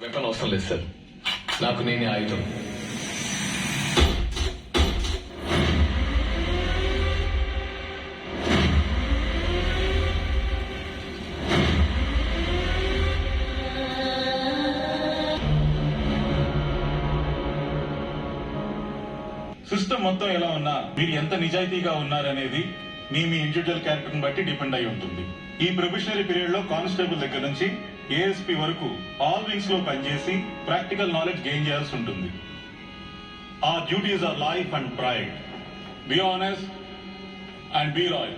Weapon అవసరం లేదు sir, నాకు నేనే ఆయుధం. సిస్టమ్ మొత్తం ఎలా ఉన్నా మీరు ఎంత నిజాయితీగా ఉన్నారనేది మీ ఇండివిజువల్ క్యారెక్టర్ బట్టి డిపెండ్ అయి ఉంటుంది. ఈ ప్రొబేషనరీ పీరియడ్ లో కానిస్టేబుల్ దగ్గర నుంచి ఏఎస్పీ వరకు ఆల్ వింగ్స్ లో పనిచేసి ప్రాక్టికల్ నాలెడ్జ్ గెయిన్ చేయాల్సి ఉంటుంది. Our duties are life and pride. Be honest and be loyal.